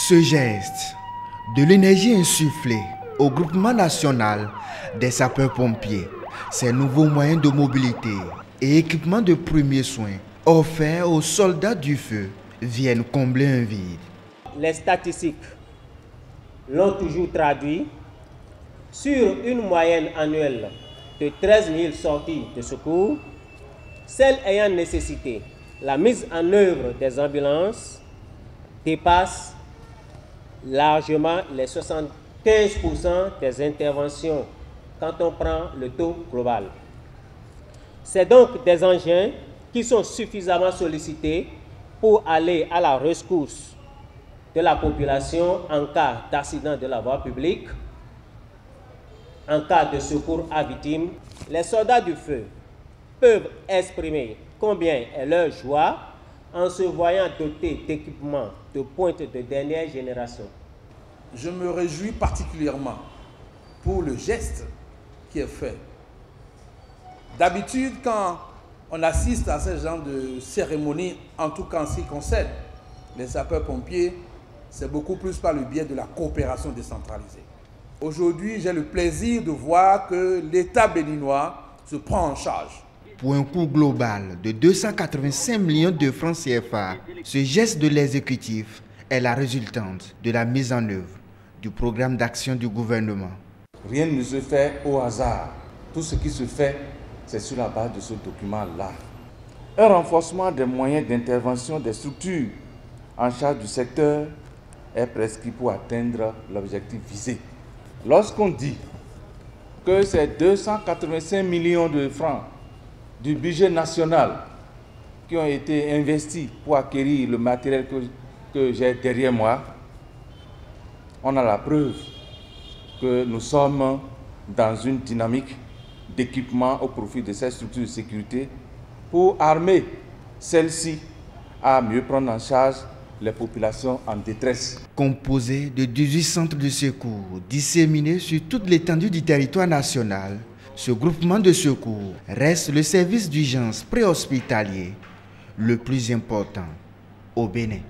Ce geste de l'énergie insufflée au groupement national des sapeurs-pompiers, ces nouveaux moyens de mobilité et équipements de premiers soins offerts aux soldats du feu viennent combler un vide. Les statistiques l'ont toujours traduit. Sur une moyenne annuelle de 13 000 sorties de secours, celles ayant nécessité la mise en œuvre des ambulances dépassent largement les 75% des interventions quand on prend le taux global. C'est donc des engins qui sont suffisamment sollicités pour aller à la rescousse de la population en cas d'accident de la voie publique, en cas de secours à victime. Les soldats du feu peuvent exprimer combien est leur joie en se voyant dotés d'équipements de pointe de dernière génération. Je me réjouis particulièrement pour le geste qui est fait. D'habitude, quand on assiste à ce genre de cérémonie, en tout cas en ce qui concerne les sapeurs-pompiers, c'est beaucoup plus par le biais de la coopération décentralisée. Aujourd'hui, j'ai le plaisir de voir que l'État béninois se prend en charge. Pour un coût global de 285 millions de francs CFA, ce geste de l'exécutif est la résultante de la mise en œuvre du programme d'action du gouvernement. Rien ne se fait au hasard. Tout ce qui se fait, c'est sur la base de ce document-là. Un renforcement des moyens d'intervention des structures en charge du secteur est prescrit pour atteindre l'objectif visé. Lorsqu'on dit que c'est 285 millions de francs du budget national qui ont été investis pour acquérir le matériel que j'ai derrière moi, on a la preuve que nous sommes dans une dynamique d'équipement au profit de ces structures de sécurité pour armer celles-ci à mieux prendre en charge les populations en détresse. Composé de 18 centres de secours disséminés sur toute l'étendue du territoire national, ce groupement de secours reste le service d'urgence préhospitalier le plus important au Bénin.